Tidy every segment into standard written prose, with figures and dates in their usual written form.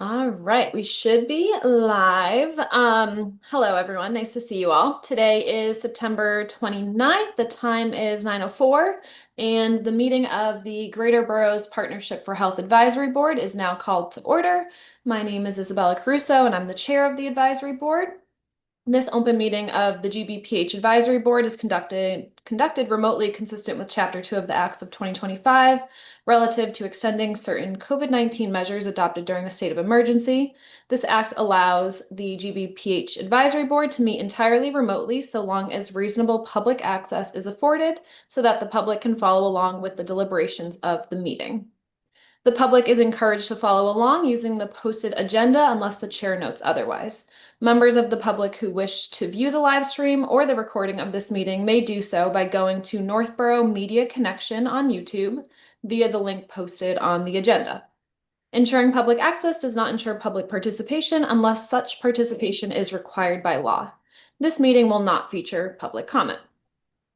All right, we should be live. Hello everyone, nice to see you all. Today is September 29th. The time is 9:04, and the meeting of the Greater Boroughs Partnership for Health Advisory Board is now called to order. My name is Isabella Caruso, and I'm the chair of the advisory board. This open meeting of the GBPH Advisory Board is conducted remotely consistent with Chapter 2 of the Acts of 2025 relative to extending certain COVID-19 measures adopted during the state of emergency. This act allows the GBPH Advisory Board to meet entirely remotely so long as reasonable public access is afforded so that the public can follow along with the deliberations of the meeting. The public is encouraged to follow along using the posted agenda unless the chair notes otherwise. Members of the public who wish to view the live stream or the recording of this meeting may do so by going to Northborough Media Connection on YouTube via the link posted on the agenda. Ensuring public access does not ensure public participation unless such participation is required by law. This meeting will not feature public comment.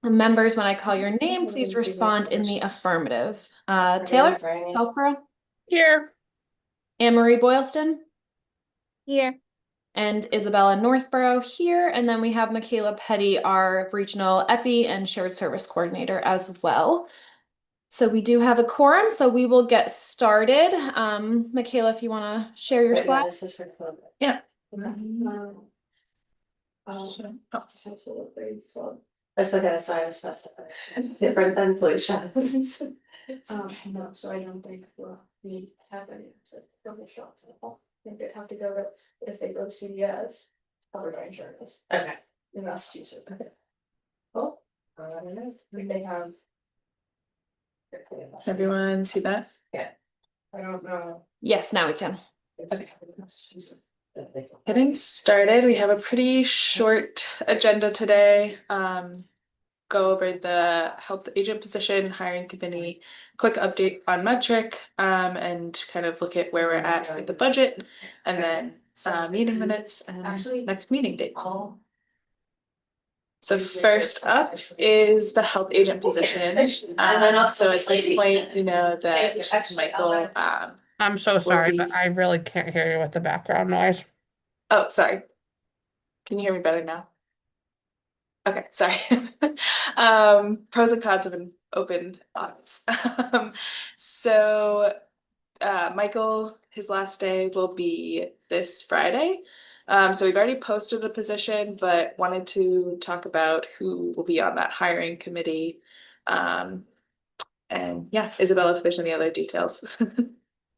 Members, when I call your name, please respond in the affirmative. Taylor, Southborough, Here. Anne Marie Boylston, Here. and Isabella Northborough here. And then we have Michaela Petty, our regional EPI and shared service coordinator as well. So we do have a quorum, so we will get started. Michaela, if you want to share your slide. This is for COVID. Yeah. Let's look at it, sorry, I specified. Different than flu shots. No, so I don't think we have any access to COVID shots at all. I think they'd have to go to, if they go to CVS, covered by insurance Okay. in Massachusetts. Oh, I don't know, I think they have. Everyone see that? I don't know. Yes, now we can. Okay. Getting started, we have a pretty short agenda today. Go over the health agent position, hiring committee, quick update on metric, and kind of look at where we're at with the budget, and then meeting minutes and next meeting date. So first up is the health agent position. So at this point, you know that Michael, I'm so sorry, but I really can't hear you with the background noise. oh, sorry. Can you hear me better now? Okay, sorry. Pros and cons have been opened on this. So Michael, his last day will be this Friday. So we've already posted the position, but wanted to talk about who will be on that hiring committee. And yeah, Isabella, if there's any other details.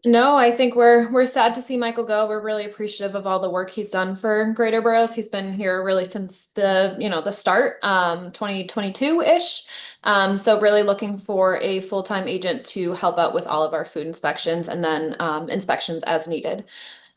No, I think we're sad to see Michael go. We're really appreciative of all the work he's done for Greater Boroughs. He's been here really since the start, 2022-ish. So really looking for a full-time agent to help out with all of our food inspections and then inspections as needed.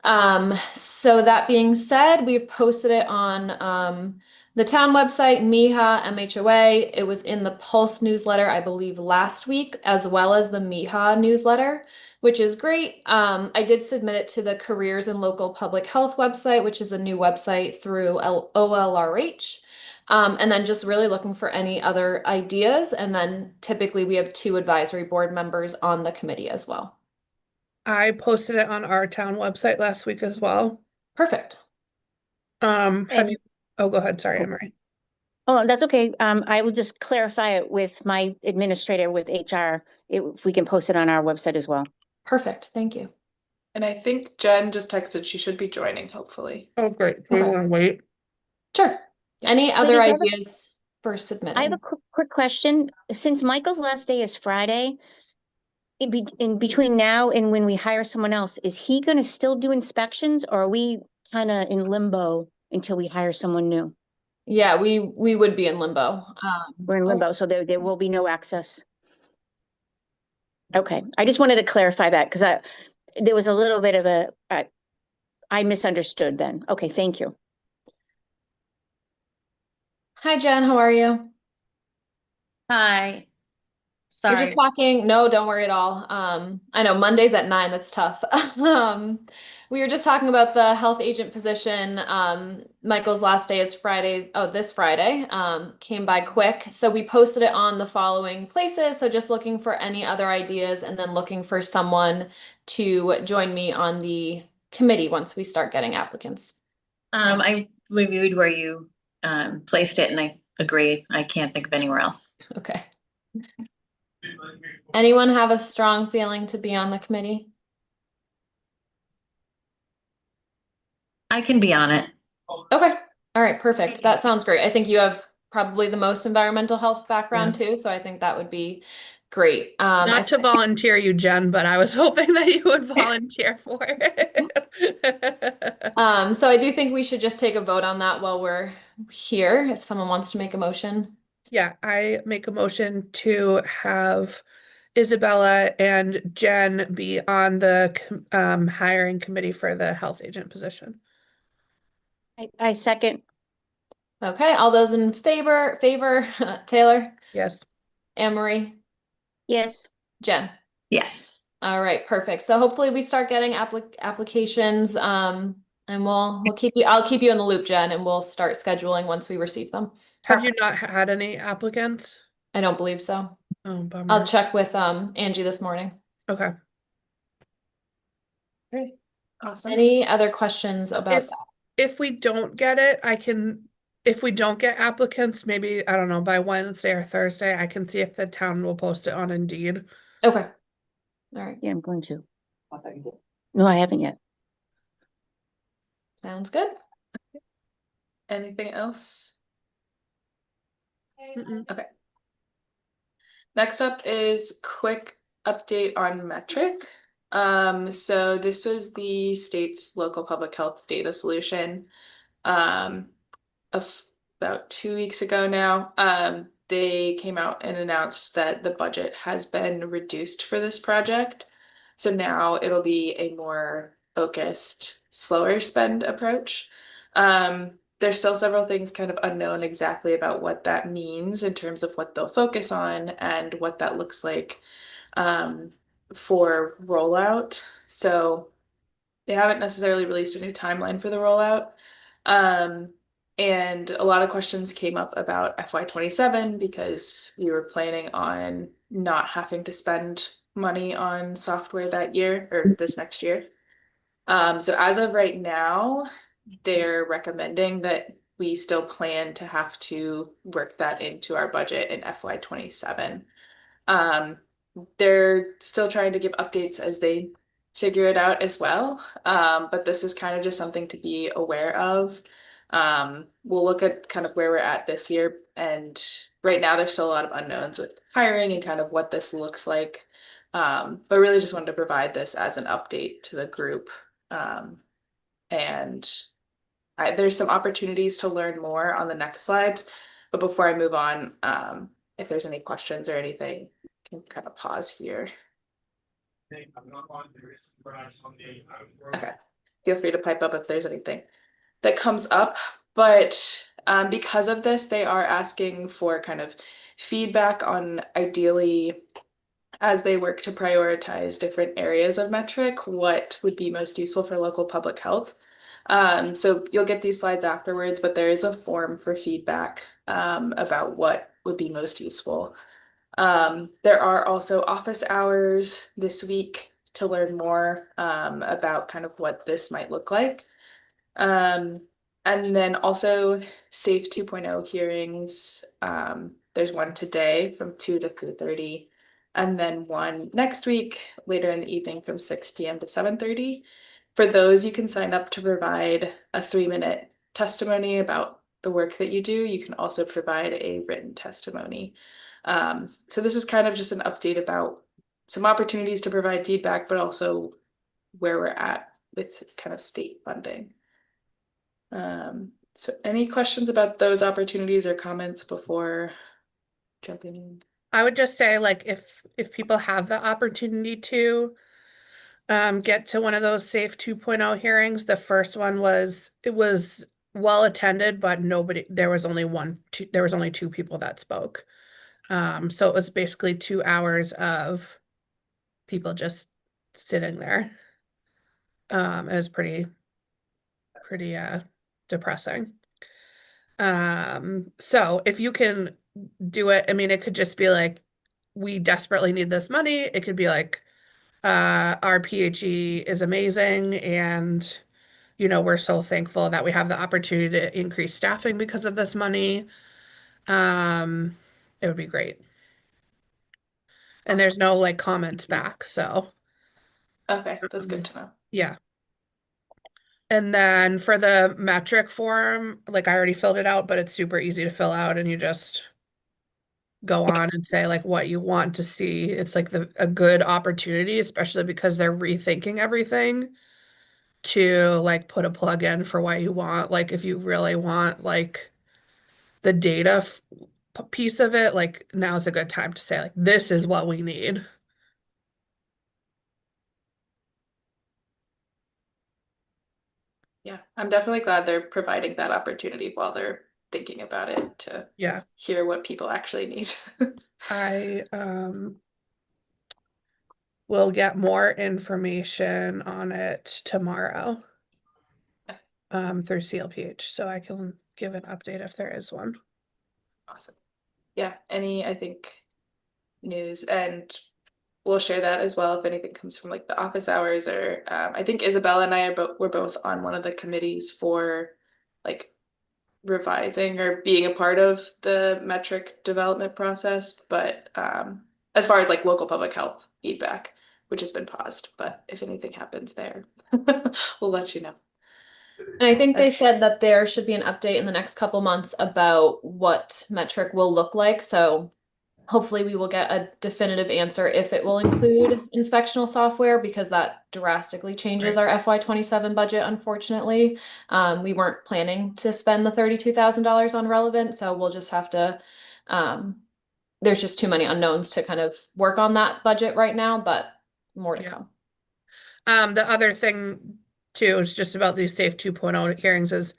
So that being said, we've posted it on the town website, MIHA, MHOA. It was in the Pulse newsletter, I believe, last week, as well as the MIHA newsletter, which is great. I did submit it to the Careers and Local Public Health website, which is a new website through OLRH. And then just really looking for any other ideas. And then typically we have 2 advisory board members on the committee as well. I posted it on our town website last week as well. Perfect. Have you, oh, go ahead, sorry, Emery. Oh, that's okay. I will just clarify it with my administrator with HR, if we can post it on our website as well. Perfect. Thank you. And I think Jen just texted she should be joining, hopefully. Oh, great. Do we Okay. want to wait? Sure. Any other Ladies, ideas for submitting? I have a quick question. Since Michael's last day is Friday, in between now and when we hire someone else, is he going to still do inspections, or are we kind of in limbo until we hire someone new? Yeah, we would be in limbo. We're in limbo, so there will be no access. Okay, I just wanted to clarify that because there was a little bit of I misunderstood then. Okay, thank you. Hi, Jen. How are you? Hi. We're Sorry. just talking. No, don't worry at all. I know Monday's at 9. That's tough. We were just talking about the health agent position. Michael's last day is Friday. Oh, this Friday. Came by quick. So we posted it on the following places. So just looking for any other ideas and then looking for someone to join me on the committee once we start getting applicants? I reviewed where you placed it and I agree. I can't think of anywhere else. Okay. Anyone have a strong feeling to be on the committee? I can be on it. Okay. All right, perfect. That sounds great. I think you have probably the most environmental health background too, so I think that would be great. Not to volunteer you, Jen, but I was hoping that you would volunteer for it. So I do think we should just take a vote on that while we're here, if someone wants to make a motion. Yeah, I make a motion to have Isabella and Jen be on the hiring committee for the health agent position. I second. Okay, all those in favor, Taylor, Yes. Anne Marie, Yes. Jen. Yes. All right, perfect. So hopefully we start getting applications, and we'll keep you, I'll keep you in the loop, Jen, and we'll start scheduling once we receive them. Have you not had any applicants? I don't believe so. Oh, I'll bummer. check with Angie this morning. Okay. Great. Awesome. Any other questions about If if we don't get it, if we don't get applicants, maybe, I don't know, by Wednesday or Thursday, I can see if the town will post it on Indeed. that? Okay. All right, Yeah, I'm going to. No, I haven't yet. sounds good. Anything else? Mm-mm. Okay. Next up is quick update on metric. So this was the state's local public health data solution. Of about 2 weeks ago now, they came out and announced that the budget has been reduced for this project. So now it'll be a more focused, slower spend approach. There's still several things kind of unknown exactly about what that means in terms of what they'll focus on and what that looks like for rollout. So they haven't necessarily released a new timeline for the rollout. And a lot of questions came up about FY27 because we were planning on not having to spend money on software that year or this next year. So as of right now, they're recommending that we still plan to have to work that into our budget in FY27. They're still trying to give updates as they figure it out as well. But this is kind of just something to be aware of. We'll look at kind of where we're at this year, and right now there's still a lot of unknowns with hiring and kind of what this looks like. But really just wanted to provide this as an update to the group. And there's some opportunities to learn more on the next slide. But before I move on, if there's any questions or anything, I can kind of pause here. Okay, feel free to pipe up if there's anything that comes up. But because of this, they are asking for kind of feedback on ideally, as they work to prioritize different areas of metric, what would be most useful for local public health. So you'll get these slides afterwards, but there is a form for feedback about what would be most useful. There are also office hours this week to learn more about kind of what this might look like. And then also SAFE 2.0 hearings. There's one today from 2 to 3:30, and then one next week later in the evening from 6 p.m. to 7:30. For those, you can sign up to provide a 3-minute testimony about the work that you do. You can also provide a written testimony. So this is kind of just an update about some opportunities to provide feedback, but also where we're at with kind of state funding. So any questions about those opportunities or comments before jumping in? I would just say, like, if people have the opportunity to get to one of those SAFE 2.0 hearings, the first one was well attended, but there was only two people that spoke. So it was basically 2 hours of people just sitting there. It was pretty depressing. So if you can do it, I mean, it could just be like, we desperately need this money. It could be like, Our PHE is amazing, and we're so thankful that we have the opportunity to increase staffing because of this money. It would be great. And there's no like comments back, so Okay, that's good to know. yeah. And then for the metric form, like I already filled it out, but it's super easy to fill out, and you just go on and say like what you want to see. It's like a good opportunity, especially because they're rethinking everything, to like put a plug in for what you want. Like if you really want like the data piece of it, like now's a good time to say like this is what we need. Yeah, I'm definitely glad they're providing that opportunity while they're thinking about it to Yeah. hear what people actually need. I will get more information on it tomorrow through CLPH, so I can give an update if there is one. Awesome. Yeah, I think, news, and we'll share that as well if anything comes from like the office hours or I think Isabella and I were both on one of the committees for like revising or being a part of the metric development process, but as far as like local public health feedback, which has been paused, but if anything happens there, we'll let you know. And I think they Okay. said that there should be an update in the next couple months about what metric will look like. So hopefully we will get a definitive answer if it will include inspectional software, because that drastically changes Right. our FY27 budget, unfortunately. We weren't planning to spend the $32,000 on relevant, so we'll just have to, there's just too many unknowns to kind of work on that budget right now, but more to Yeah. come. The other thing too is just about these Safe 2.0 hearings is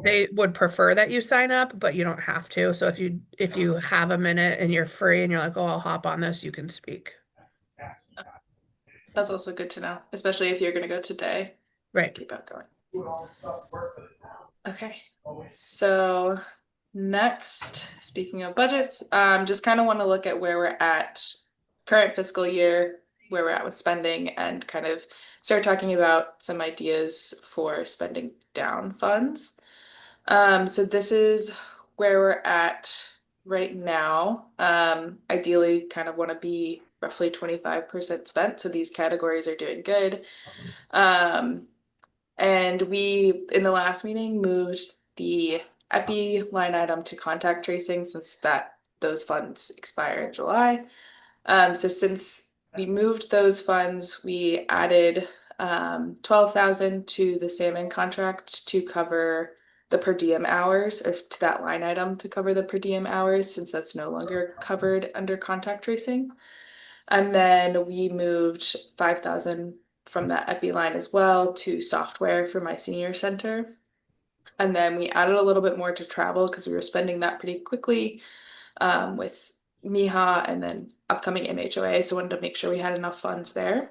they would prefer that you sign up, but you don't have to. So if you have a minute and you're free and you're like, oh, I'll hop on this, you can speak. That's also good to know, especially if you're going to go today. So Right. keep on going. Okay, so next, speaking of budgets, just kind of want to look at where we're at current fiscal year, where we're at with spending, and kind of start talking about some ideas for spending down funds. So this is where we're at right now. Ideally, kind of want to be roughly 25% spent, so these categories are doing good. And we, in the last meeting, moved the epi line item to contact tracing since those funds expire in July. So since we moved those funds, we added 12,000 to the salmon contract to cover the per diem hours, or to that line item to cover the per diem hours, since that's no longer covered under contact tracing. And then we moved 5,000 from that epi line as well to software for my senior center. And then we added a little bit more to travel because we were spending that pretty quickly with MIHA and then upcoming MHOA. So wanted to make sure we had enough funds there.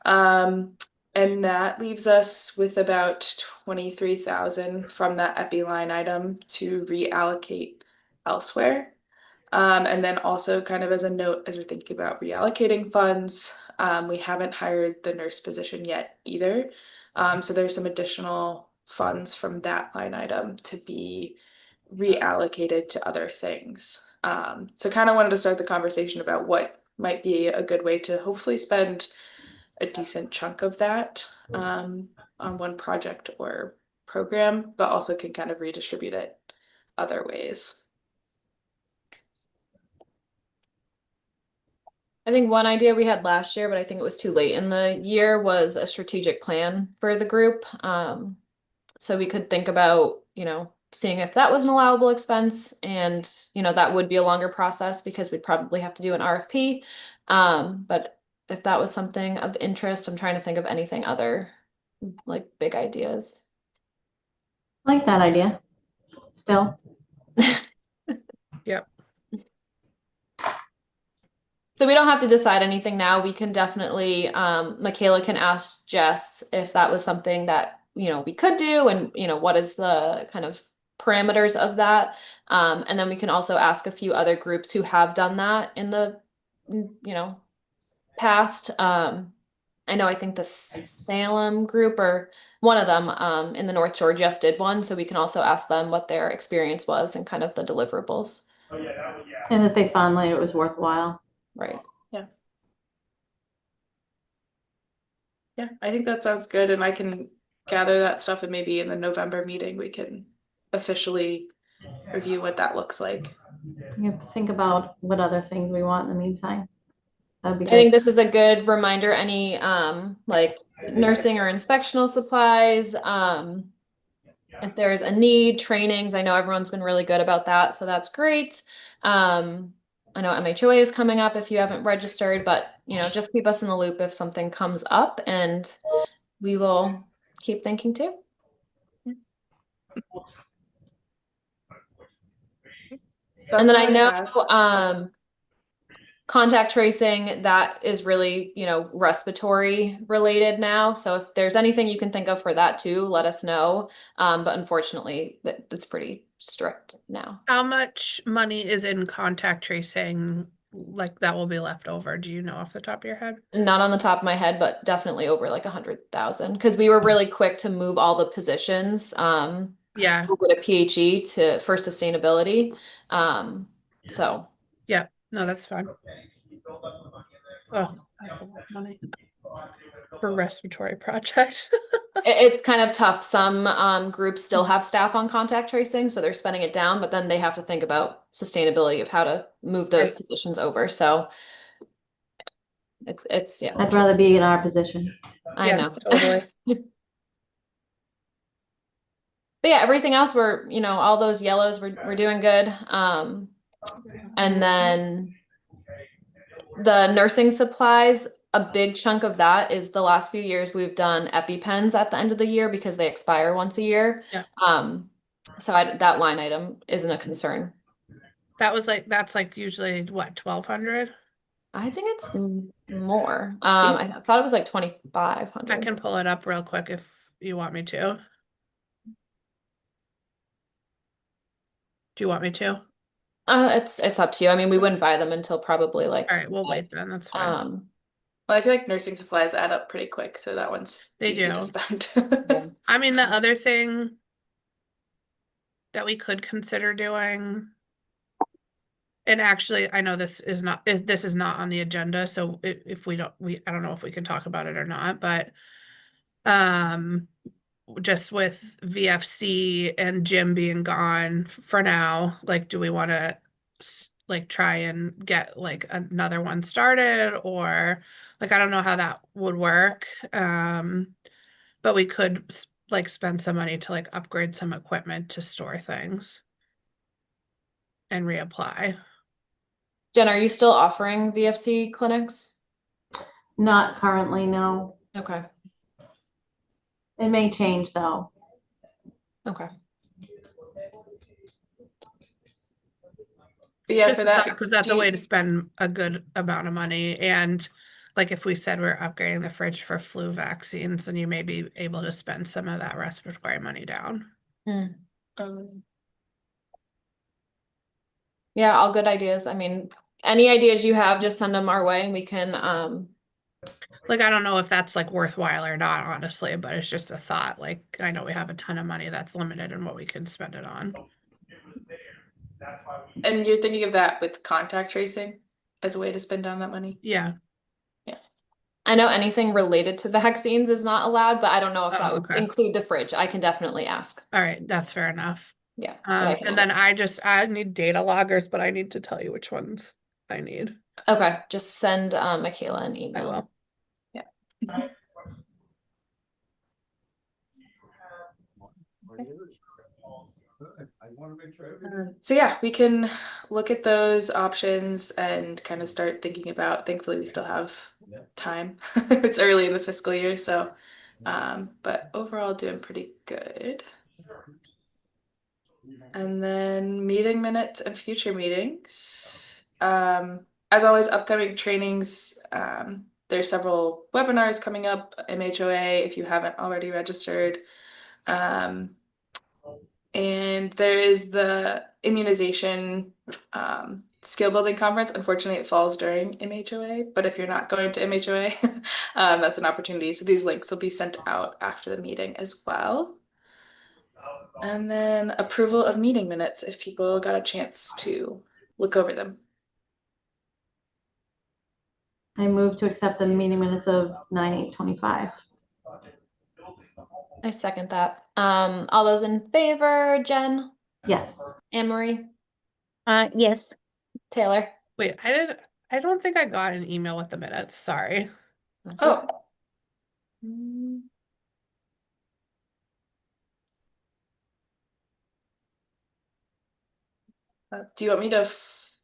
Um, and that leaves us with about 23,000 from that epi line item to reallocate elsewhere. And then also kind of as a note, as we're thinking about reallocating funds, we haven't hired the nurse position yet either. So there's some additional funds from that line item to be reallocated to other things. So kind of wanted to start the conversation about what might be a good way to hopefully spend a decent chunk of that on one project or program, but also can kind of redistribute it other ways. I think one idea we had last year, but I think it was too late in the year, was a strategic plan for the group. So we could think about, seeing if that was an allowable expense, and, that would be a longer process because we'd probably have to do an RFP. But if that was something of interest, I'm trying to think of anything other, like, big ideas. I like that idea. Still. Yep. So we don't have to decide anything now. We can definitely, Michaela can ask Jess if that was something that, we could do, and, what is the kind of parameters of that. And then we can also ask a few other groups who have done that in the, past. I know I think the Salem group or one of them in the North Shore just did one, so we can also ask them what their experience was and kind of the deliverables. And that they found like it was worthwhile. Right. Yeah, I think that sounds good, and I can gather that stuff, and maybe in the November meeting we can officially review what that looks like. You have to think about what other things we want in the meantime. That'd be I think good. this is a good reminder, any like nursing or inspectional supplies, if there's a need, trainings, I know everyone's been really good about that, so that's great. I know MHOA is coming up if you haven't registered, but you know, just keep us in the loop if something comes up and we will keep thinking too. And That's then all I I know have. contact tracing, that is really, you know, respiratory related now. So if there's anything you can think of for that too, let us know. But unfortunately, that's pretty strict now. How much money is in contact tracing, like that will be left over? Do you know off the top of your head? Not on the top of my head, but definitely over like 100,000 because we were really quick to move all the positions Yeah, over to PHE for sustainability. So yeah, no, that's fine. Oh, that's a lot of money for a respiratory project. it's kind of tough. Some groups still have staff on contact tracing, so they're spending it down, but then they have to think about sustainability of how to move those Right. positions over. So it's yeah. I'd rather be in our position. I Yeah, know. totally. But yeah, everything else we're, you know, all those yellows we're doing good. And then the nursing supplies, a big chunk of that is the last few years we've done EpiPens at the end of the year because they expire once a year. Yeah. So that line item isn't a concern. That's like usually what, 1,200? I think it's more. I thought it was like I 2,500. can pull it up real quick if you want me to. Do you want me to? All It's up to you. I mean, we wouldn't buy them until probably like right, we'll wait then. That's fine. Well, I feel like nursing supplies add up pretty quick, so that one's They easy do. to spend. Yeah. I mean, the other thing that we could consider doing, and actually, I know this is not on the agenda, so if we don't, I don't know if we can talk about it or not, but just with VFC and Jim being gone for now, like, do we want to like try and get like another one started, or like I don't know how that would work. But we could like spend some money to like upgrade some equipment to store things and reapply. Jen, are you still offering VFC clinics? Not currently, no. Okay. It may change though. Okay. But yeah, Just for that, because that's a way to spend a good amount of money. And like if we said we're upgrading the fridge for flu vaccines, then you may be able to spend some of that respiratory money down. Yeah, all good ideas. I mean, any ideas you have, just send them our way and we can Like I don't know if that's like worthwhile or not, honestly, but it's just a thought. Like I know we have a ton of money that's limited in what we can spend it on. and you're thinking of that with contact tracing as a way to spend down that money? Yeah. I know anything related to vaccines is not allowed, but I don't know if that Oh, would okay. include the fridge. I can definitely ask. All right, that's fair enough. Yeah, but I can And then always- I need data loggers, but I need to tell you which ones I need. Okay, just send Michaela an I email. will. Yeah. So yeah, we can look at those options and kind of start thinking about, thankfully we still have time. It's early in the fiscal year, so but overall doing pretty good. And then meeting minutes and future meetings. As always, upcoming trainings. There's several webinars coming up, MHOA, if you haven't already registered. And there is the immunization skill building conference. Unfortunately, it falls during MHOA, but if you're not going to MHOA, that's an opportunity. So these links will be sent out after the meeting as well. And then approval of meeting minutes if people got a chance to look over them. I move to accept the meeting minutes of 9/8/25. I second that. All those in favor, Jen, Yes. Anne Marie, Yes. Taylor. Wait, I don't think I got an email with the minutes. Sorry. That's Oh. okay. Do you want me to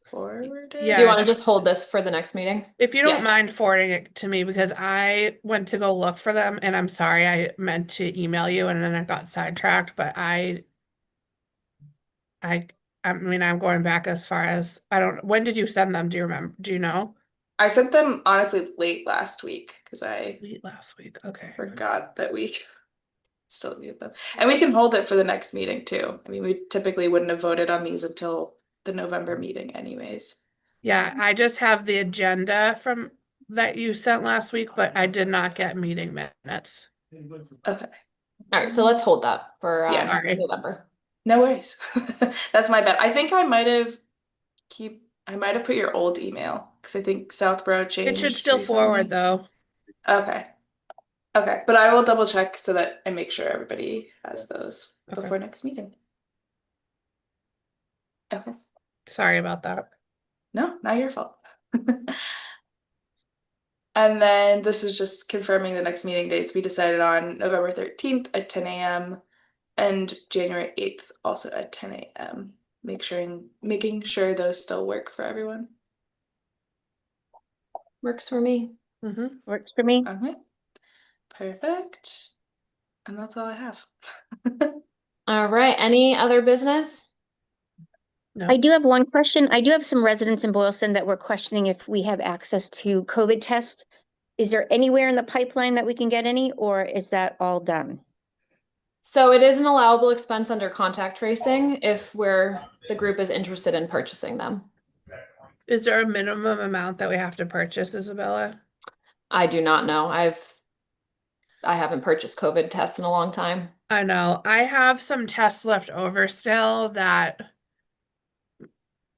forward it? Yeah. Do you want to just hold this for the next meeting? If you don't Yeah. mind forwarding it to me, because I went to go look for them and I'm sorry, I meant to email you and then I got sidetracked, but I mean, I'm going back as far as, when did you send them? Do you remember? Do you know? I sent them honestly late last week because I Late last week. Okay. forgot that we still need them. And we can hold it for the next meeting too. I mean, we typically wouldn't have voted on these until the November meeting anyways. Yeah, I just have the agenda from that you sent last week, but I did not get meeting minutes. Okay. All right, so let's hold that for Yeah. All right. November. No worries. That's my bad. I think I might have put your old email because I think Southborough It changed should still recently. forward though. Okay. Okay, but I will double check so that I make sure everybody has those Okay. before next meeting. Okay. Sorry about that. No, not your fault. And then this is just confirming the next meeting dates we decided on November 13th at 10 a.m. and January 8th also at 10 a.m. Making sure those still work for everyone. Works for me. Mm-hmm. Works for me. Okay. Perfect. And that's all I have. All right, any other business? No. I do have one question. I do have some residents in Boylston that were questioning if we have access to COVID tests. Is there anywhere in the pipeline that we can get any, or is that all done? So it is an allowable expense under contact tracing if the group is interested in purchasing them. Is there a minimum amount that we have to purchase, Isabella? I do not know. I haven't purchased COVID tests in a long time. I know. I have some tests left over still that Are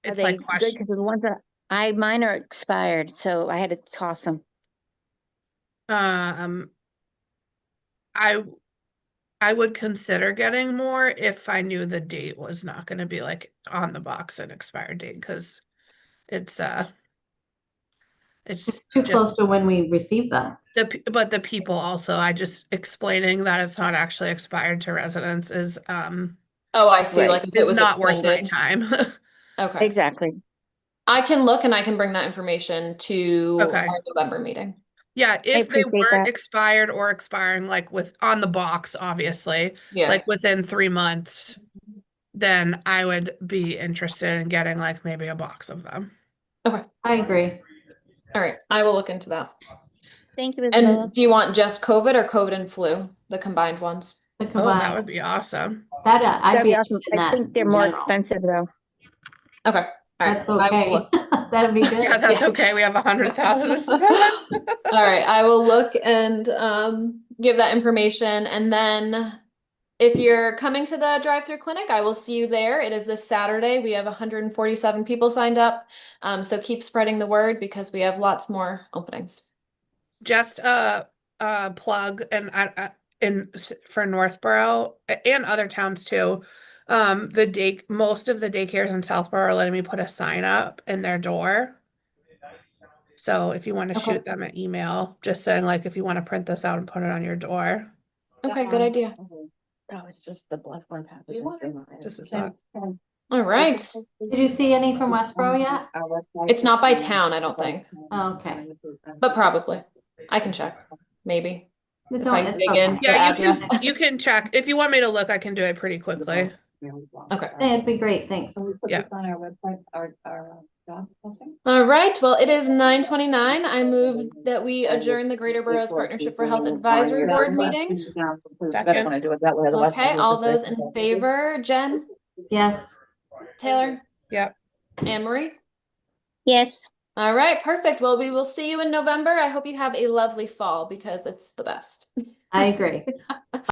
it's they like good? question. Because the ones that mine are expired, so I had to toss them. I would consider getting more if I knew the date was not going to be like on the box an expired date because it's It's too just close to when we receive them. but the people also I just explaining that it's not actually expired to residents is Oh, I see. Right. Like if it is was not worth my extended. time. Okay. Exactly. I can look and I can bring that information to Okay. our November meeting. Yeah, if they appreciate weren't that. expired or expiring like with on the box, obviously, Yeah. like within 3 months, then I would be interested in getting like maybe a box of them. Okay. I agree. All right. I will look into that. Thank you, Isabella. And do you want just COVID or COVID and flu, the combined ones? The Oh, that combined, would be awesome. I'd That'd be be awesome. interested in I that think they're in more general. expensive though. Okay. All right. That's I will okay. look. That'd be good. Yeah, that's Yeah. okay. We have 100,000 to spend. All right. I will look and give that information. And then if you're coming to the drive-through clinic, I will see you there. It is this Saturday. We have 147 people signed up. So keep spreading the word because we have lots more openings. Just a plug and for Northborough and other towns too. Most of the daycares in Southborough are letting me put a sign up in their door. So if you want to Okay. shoot them an email, just saying like if you want to print this out and put it on your door. Okay, good idea. Oh, it's just the blood one package. Just a thought. All right. Did you see any from Westboro yet? It's not by town, I don't think, Oh, okay. but probably. I can check, maybe. If Don't, I it's dig okay. in the Yeah, address. you can check. If you want me to look, I can do it pretty quickly. Okay. It'd be great, thanks. Yeah. On our website, our job posting. All right, well, it is 9:29. I move that we adjourn the Greater Boroughs Partnership for Health Advisory Board meeting. Second. Okay, all those in favor, Jen, Yes. Taylor, Yep. Anne Marie, Yes. All right, perfect. Well, we will see you in November. I hope you have a lovely fall because it's the best. I agree.